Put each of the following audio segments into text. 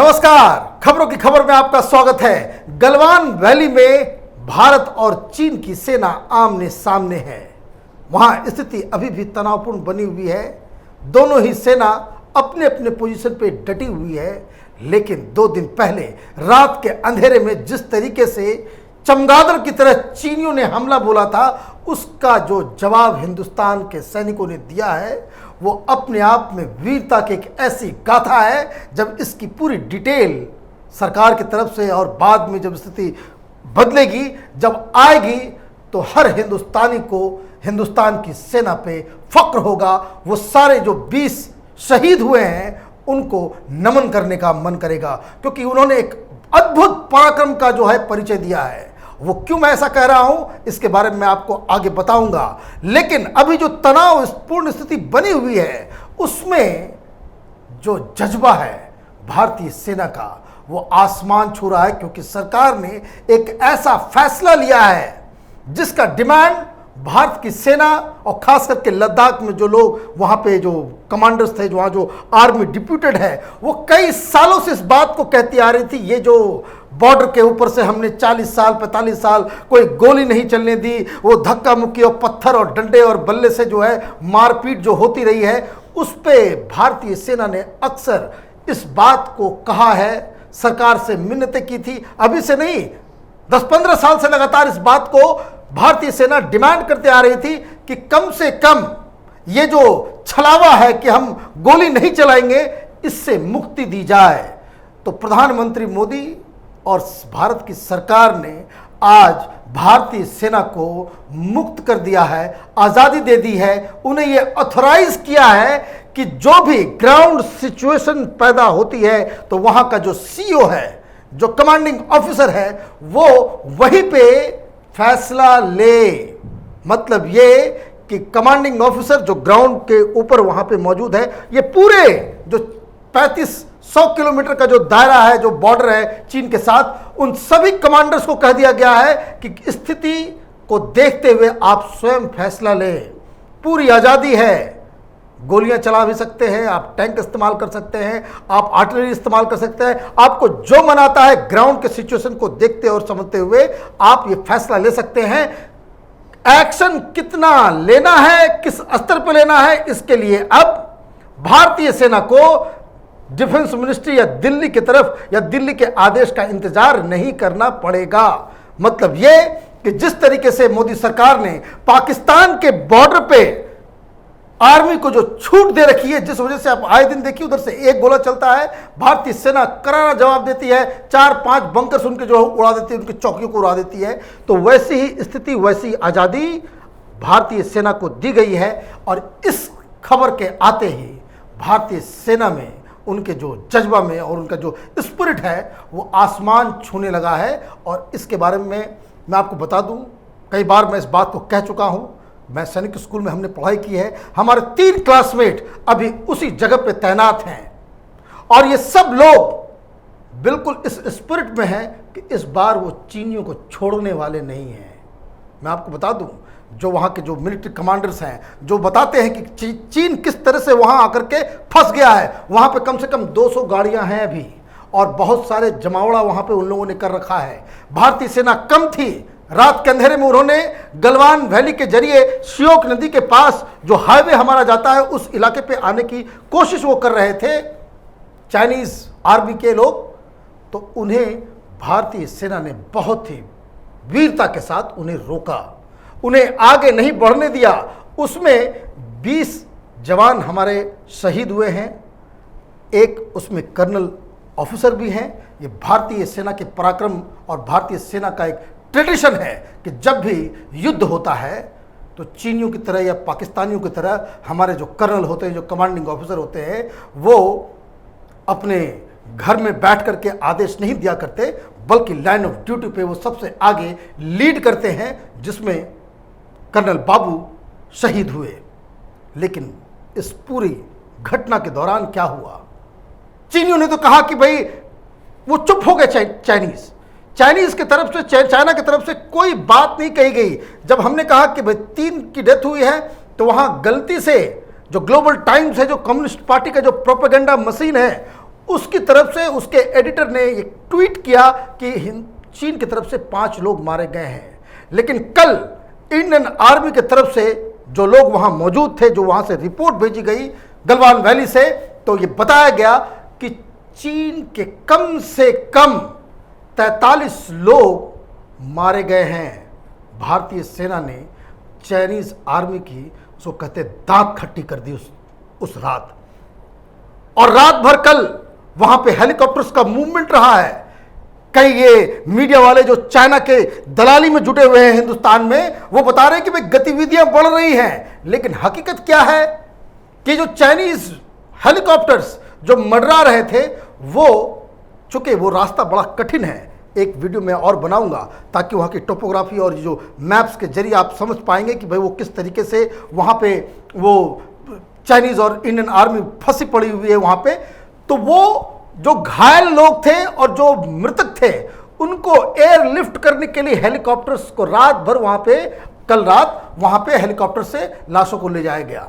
नमस्कार, खबरों की खबर में आपका स्वागत है। गलवान वैली में भारत और चीन की सेना आमने सामने है। वहां स्थिति अभी भी तनावपूर्ण बनी हुई है। दोनों ही सेना अपने अपने पोजीशन पे डटी हुई है। लेकिन 2 दिन पहले रात के अंधेरे में जिस तरीके से चमगादड़ की तरह चीनियों ने हमला बोला था, उसका जो जवाब हिंदुस्तान के सैनिकों ने दिया है वो अपने आप में वीरता की एक ऐसी गाथा है। जब इसकी पूरी डिटेल सरकार की तरफ से और बाद में जब स्थिति बदलेगी, जब आएगी, तो हर हिंदुस्तानी को हिंदुस्तान की सेना पे फक्र होगा। वो सारे जो 20 शहीद हुए हैं उनको नमन करने का मन करेगा, क्योंकि उन्होंने एक अद्भुत पराक्रम का जो है परिचय दिया है। वो क्यों मैं ऐसा कह रहा हूं, इसके बारे में मैं आपको आगे बताऊंगा। लेकिन अभी जो तनावपूर्ण स्थिति बनी हुई है, उसमें जो जज्बा है भारतीय सेना का, वो आसमान छू रहा है। क्योंकि सरकार ने एक ऐसा फैसला लिया है जिसका डिमांड भारत की सेना और खास करके लद्दाख में जो लोग वहां पे जो कमांडर्स थे, वहां जो आर्मी डिप्यूटेड है, वो कई सालों से इस बात को कहती आ रही थी। ये जो बॉर्डर के ऊपर से हमने 40 साल 45 साल कोई गोली नहीं चलने दी, वो धक्का मुक्की और पत्थर और डंडे और बल्ले से जो है मारपीट जो होती रही है, उस पे भारतीय सेना ने अक्सर इस बात को कहा है, सरकार से मिन्नतें की थी। अभी से नहीं, 10-15 साल से लगातार इस बात को भारतीय सेना डिमांड करते आ रही थी कि कम से कम ये जो छलावा है कि हम गोली नहीं चलाएंगे, इससे मुक्ति दी जाए। तो प्रधानमंत्री मोदी और भारत की सरकार ने आज भारतीय सेना को मुक्त कर दिया है, आज़ादी दे दी है। उन्हें यह ऑथराइज किया है कि जो भी ग्राउंड सिचुएशन पैदा होती है, तो वहां का जो सीईओ है, जो कमांडिंग ऑफिसर है, वो वहीं पे फैसला ले। मतलब ये कि कमांडिंग ऑफिसर जो ग्राउंड के ऊपर वहां पे मौजूद है, ये पूरे जो 3500 किलोमीटर का जो दायरा है, जो बॉर्डर है चीन के साथ, उन सभी कमांडर्स को कह दिया गया है कि स्थिति को देखते हुए आप स्वयं फैसला लें। पूरी आज़ादी है, गोलियां चला भी सकते हैं, आप टैंक इस्तेमाल कर सकते हैं, आप आर्टिलरी इस्तेमाल कर सकते हैं। आपको जो मन आता है ग्राउंड के सिचुएशन को देखते और समझते हुए आप ये फैसला ले सकते हैं। एक्शन कितना लेना है, किस स्तर पर लेना है, इसके लिए अब भारतीय सेना को डिफेंस मिनिस्ट्री या दिल्ली की तरफ या दिल्ली के आदेश का इंतजार नहीं करना पड़ेगा। मतलब ये कि जिस तरीके से मोदी सरकार ने पाकिस्तान के बॉर्डर पे आर्मी को जो छूट दे रखी है, जिस वजह से आप आए दिन देखिए उधर से एक गोला चलता है, भारतीय सेना करारा जवाब देती है, 4-5 बंकर्स उनके जो उड़ा देती है, उनकी चौकियों को उड़ा देती है। तो वैसी ही स्थिति, वैसी आज़ादी भारतीय सेना को दी गई है। और इस खबर के आते ही भारतीय सेना में, उनके जो जज्बा में और उनका जो स्पिरिट है, वो आसमान छूने लगा है। और इसके बारे में मैं आपको बता दूं, कई बार मैं इस बात को कह चुका हूं। मैं सैनिक स्कूल में हमने पढ़ाई की है, हमारे 3 क्लासमेट अभी उसी जगह पे तैनात हैं। और ये सब लोग बिल्कुल इस स्पिरिट में हैं कि इस बार वो चीनियों को छोड़ने वाले नहीं हैं। मैं आपको बता दूं, जो वहाँ के जो मिलिट्री कमांडर्स हैं, जो बताते हैं कि चीन किस तरह से वहाँ आकर के फंस गया है। वहाँ पे कम से कम 200 गाड़ियाँ हैं अभी, और बहुत सारे जमावड़ा वहाँ पे उन लोगों ने कर रखा है। भारतीय सेना कम थी, रात के अंधेरे में उन्होंने गलवान वैली के जरिए श्योक नदी के पास जो हाईवे हमारा जाता है, उस इलाके पे आने की कोशिश वो कर रहे थे, चाइनीज आर्मी के लोग। तो उन्हें भारतीय सेना ने बहुत ही वीरता के साथ उन्हें रोका, उन्हें आगे नहीं बढ़ने दिया। उसमें 20 जवान हमारे शहीद हुए हैं, एक उसमें कर्नल ऑफिसर भी हैं। ये भारतीय सेना के पराक्रम और भारतीय सेना का एक ट्रेडिशन है कि जब भी युद्ध होता है तो चीनियों की तरह या पाकिस्तानियों की तरह हमारे जो कर्नल होते हैं, जो कमांडिंग ऑफिसर होते हैं, वो अपने घर में बैठ करके आदेश नहीं दिया करते, बल्कि लाइन ऑफ ड्यूटी पे वो सबसे आगे लीड करते हैं, जिसमें कर्नल बाबू शहीद हुए। लेकिन इस पूरी घटना के दौरान क्या हुआ, चीनियों ने तो कहा कि भाई वो चुप हो गए। चाइनीज की तरफ से, चाइना की तरफ से कोई बात नहीं कही गई। जब हमने कहा कि भाई 3 की डेथ हुई है, तो वहां गलती से जो ग्लोबल टाइम्स है, जो कम्युनिस्ट पार्टी का जो प्रोपेगेंडा मशीन है, उसकी तरफ से उसके एडिटर ने एक ट्वीट किया कि चीन की तरफ से 5 लोग मारे गए हैं। लेकिन कल इंडियन आर्मी की तरफ से जो लोग वहां मौजूद थे, जो वहां से रिपोर्ट भेजी गई गलवान वैली से, तो ये बताया गया कि चीन के कम से कम 43 लोग मारे गए हैं। भारतीय सेना ने चाइनीज आर्मी की, उसको कहते दांत खट्टी कर दी उस रात। और रात भर कल वहां पे हेलीकॉप्टर्स का मूवमेंट रहा है। कई ये मीडिया वाले जो चाइना के दलाली में जुटे हुए हैं हिंदुस्तान में, वो बता रहे हैं कि भाई गतिविधियां बढ़ रही हैं, लेकिन हकीकत क्या है कि जो चाइनीज हेलीकॉप्टर्स जो मंडरा रहे थे, वो चूंकि वो रास्ता बड़ा कठिन है, एक वीडियो में और बनाऊंगा ताकि वहाँ की टोपोग्राफी और जो मैप्स के जरिए आप समझ पाएंगे कि भाई वो किस तरीके से वहाँ पे वो चाइनीज़ और इंडियन आर्मी फंसी पड़ी हुई है वहाँ पे। तो वो जो घायल लोग थे और जो मृतक थे, उनको एयरलिफ्ट करने के लिए हेलीकॉप्टर्स को रात भर वहाँ पे, कल रात वहाँ पे हेलीकॉप्टर से लाशों को ले जाया गया।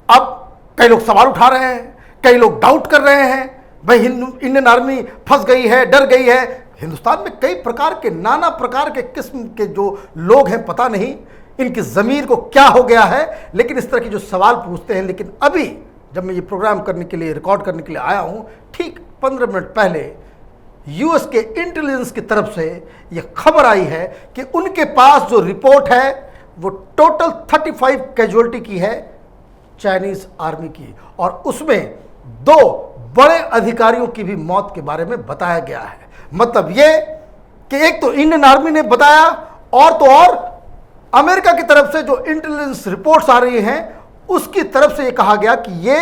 अब कई लोग सवाल उठा रहे हैं, कई लोग डाउट कर रहे हैं, भाई इंडियन आर्मी फंस गई है, डर गई है। हिंदुस्तान में कई प्रकार के, नाना प्रकार के किस्म के जो लोग हैं, पता नहीं इनकी ज़मीर को क्या हो गया है, लेकिन इस तरह के जो सवाल पूछते हैं। लेकिन अभी जब मैं ये प्रोग्राम करने के लिए, रिकॉर्ड करने के लिए आया हूँ, ठीक 15 मिनट पहले यूएस के इंटेलिजेंस की तरफ से ये खबर आई है कि उनके पास जो रिपोर्ट है वो टोटल 35 कैजुअल्टी की है चाइनीज आर्मी की, और उसमें 2 बड़े अधिकारियों की भी मौत के बारे में बताया गया है। मतलब ये कि एक तो इंडियन आर्मी ने बताया, और तो और अमेरिका की तरफ से जो इंटेलिजेंस रिपोर्ट्स आ रही हैं उसकी तरफ से ये कहा गया कि ये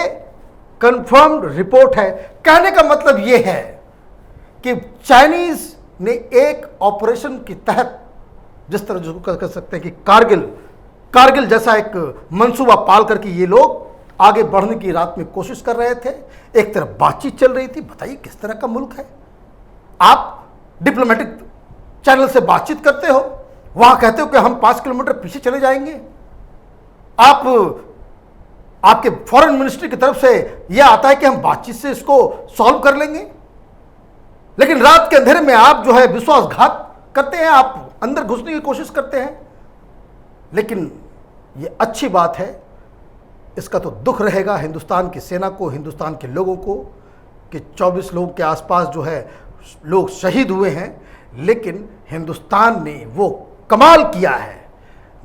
कंफर्म्ड रिपोर्ट है। कहने का मतलब ये है कि चाइनीज ने एक ऑपरेशन के तहत, जिस तरह जो कह सकते हैं कि कारगिल जैसा एक मंसूबा पाल करके ये लोग आगे बढ़ने की रात में कोशिश कर रहे थे। एक तरफ बातचीत चल रही थी। बताइए किस तरह का मुल्क है। आप डिप्लोमेटिक चैनल से बातचीत करते हो, वहां कहते हो कि हम 5 किलोमीटर पीछे चले जाएंगे। आपके फॉरेन मिनिस्ट्री की तरफ से यह आता है कि हम बातचीत से इसको सॉल्व कर लेंगे, लेकिन रात के अंधेरे में आप जो है विश्वासघात करते हैं, आप अंदर घुसने की कोशिश करते हैं। लेकिन यह अच्छी बात है, इसका तो दुख रहेगा हिंदुस्तान की सेना को, हिंदुस्तान के लोगों को, कि 24 लोगों के आसपास जो है लोग शहीद हुए हैं। लेकिन हिंदुस्तान ने वो कमाल किया है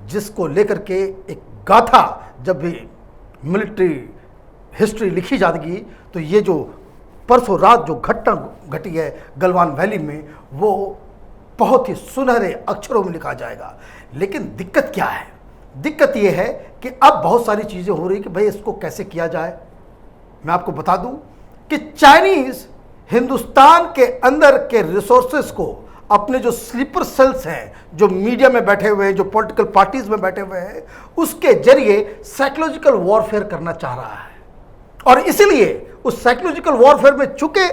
जिसको लेकर के एक गाथा जब भी मिलिट्री हिस्ट्री लिखी जाएगी, तो ये जो परसों रात जो घटना घटी है गलवान वैली में, वो बहुत ही सुनहरे अक्षरों में लिखा जाएगा। लेकिन दिक्कत क्या है? दिक्कत ये है कि अब बहुत सारी चीज़ें हो रही कि भाई इसको कैसे किया जाए। मैं आपको बता दूं कि चाइनीज़ हिंदुस्तान के अंदर के रिसोर्सेस को, अपने जो स्लीपर सेल्स हैं, जो मीडिया में बैठे हुए हैं, जो पॉलिटिकल पार्टीज में बैठे हुए हैं, उसके जरिए साइकोलॉजिकल वॉरफेयर करना चाह रहा है। और इसीलिए उस साइकोलॉजिकल वॉरफेयर में चूंकि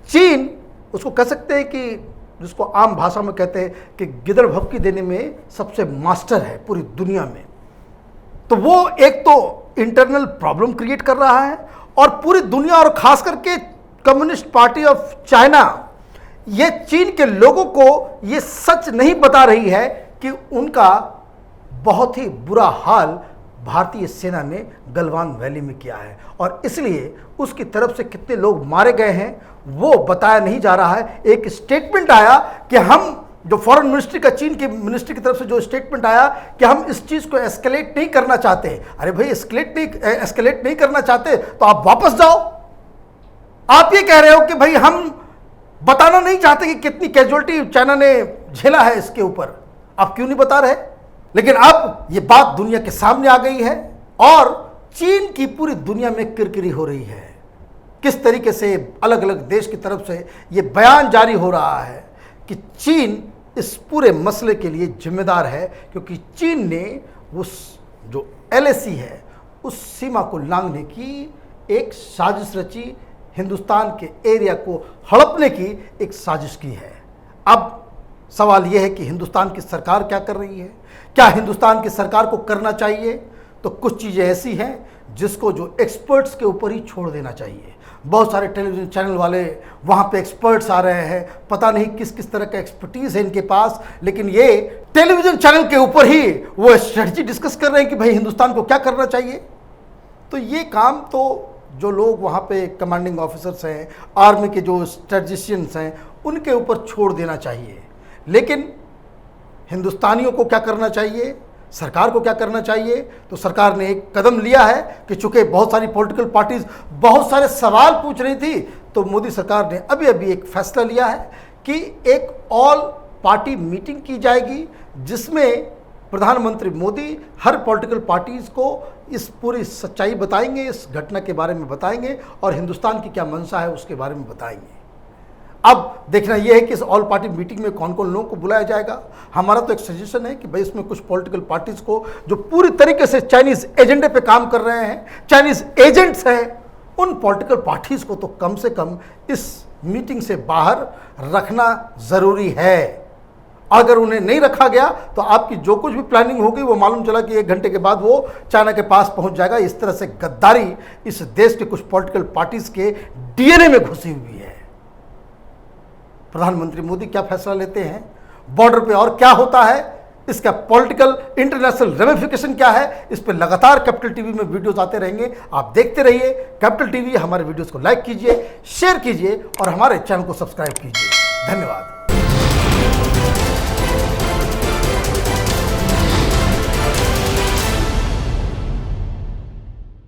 चीन, उसको कह सकते हैं कि जिसको आम भाषा में कहते हैं कि गिदड़ भभकी देने में सबसे मास्टर है पूरी दुनिया में, तो वो एक तो इंटरनल प्रॉब्लम क्रिएट कर रहा है, और पूरी दुनिया और खास करके कम्युनिस्ट पार्टी ऑफ चाइना ये चीन के लोगों को ये सच नहीं बता रही है कि उनका बहुत ही बुरा हाल भारतीय सेना ने गलवान वैली में किया है, और इसलिए उसकी तरफ से कितने लोग मारे गए हैं वो बताया नहीं जा रहा है। एक स्टेटमेंट आया कि हम, जो फॉरेन मिनिस्ट्री का, चीन की मिनिस्ट्री की तरफ से जो स्टेटमेंट आया कि हम इस चीज़ को एस्केलेट नहीं करना चाहते। अरे भाई, एस्केलेट नहीं करना चाहते तो आप वापस जाओ। आप ये कह रहे हो कि भाई हम बताना नहीं चाहते कि कितनी कैजुअल्टी चाइना ने झेला है इसके ऊपर, आप क्यों नहीं बता रहे? लेकिन अब ये बात दुनिया के सामने आ गई है, और चीन की पूरी दुनिया में किरकिरी हो रही है। किस तरीके से अलग अलग देश की तरफ से ये बयान जारी हो रहा है कि चीन इस पूरे मसले के लिए जिम्मेदार है, क्योंकि चीन ने उस जो LAC है उस सीमा को लांघने की एक साजिश रची, हिंदुस्तान के एरिया को हड़पने की एक साजिश की है। अब सवाल यह है कि हिंदुस्तान की सरकार क्या कर रही है? क्या हिंदुस्तान की सरकार को करना चाहिए? तो कुछ चीज़ें ऐसी हैं जिसको जो एक्सपर्ट्स के ऊपर ही छोड़ देना चाहिए। बहुत सारे टेलीविज़न चैनल वाले वहाँ पे एक्सपर्ट्स आ रहे हैं, पता नहीं किस किस तरह का एक्सपर्टीज़ है इनके पास, लेकिन ये टेलीविज़न चैनल के ऊपर ही वो स्ट्रेटजी डिस्कस कर रहे हैं कि भाई हिंदुस्तान को क्या करना चाहिए। तो ये काम तो जो लोग वहाँ पे कमांडिंग ऑफिसर्स हैं, आर्मी के जो स्ट्रेटजिशियंस हैं, उनके ऊपर छोड़ देना चाहिए। लेकिन हिंदुस्तानियों को क्या करना चाहिए, सरकार को क्या करना चाहिए? तो सरकार ने एक कदम लिया है कि चूंकि बहुत सारी पॉलिटिकल पार्टीज बहुत सारे सवाल पूछ रही थी, तो मोदी सरकार ने अभी अभी एक फैसला लिया है कि एक ऑल पार्टी मीटिंग की जाएगी, जिसमें प्रधानमंत्री मोदी हर पॉलिटिकल पार्टीज को इस पूरी सच्चाई बताएंगे, इस घटना के बारे में बताएंगे और हिंदुस्तान की क्या मंशा है उसके बारे में बताएंगे। अब देखना यह है कि इस ऑल पार्टी मीटिंग में कौन कौन लोगों को बुलाया जाएगा। हमारा तो एक सजेशन है कि भाई इसमें कुछ पॉलिटिकल पार्टीज को जो पूरी तरीके से चाइनीज एजेंडे पे काम कर रहे हैं, चाइनीज एजेंट्स हैं, उन पॉलिटिकल पार्टीज को तो कम से कम इस मीटिंग से बाहर रखना जरूरी है। अगर उन्हें नहीं रखा गया तो आपकी जो कुछ भी प्लानिंग होगी वो मालूम चला कि 1 घंटे के बाद वो चाइना के पास पहुंच जाएगा। इस तरह से गद्दारी इस देश के कुछ पॉलिटिकल पार्टीज के डीएनए में घुसी हुई है। प्रधानमंत्री मोदी क्या फैसला लेते हैं, बॉर्डर पे और क्या होता है, इसका पॉलिटिकल इंटरनेशनल रेमिफिकेशन क्या है, इस पर लगातार कैपिटल टीवी में वीडियोस आते रहेंगे। आप देखते रहिए कैपिटल टीवी। हमारे वीडियोस को लाइक कीजिए, शेयर कीजिए और हमारे चैनल को सब्सक्राइब कीजिए। धन्यवाद।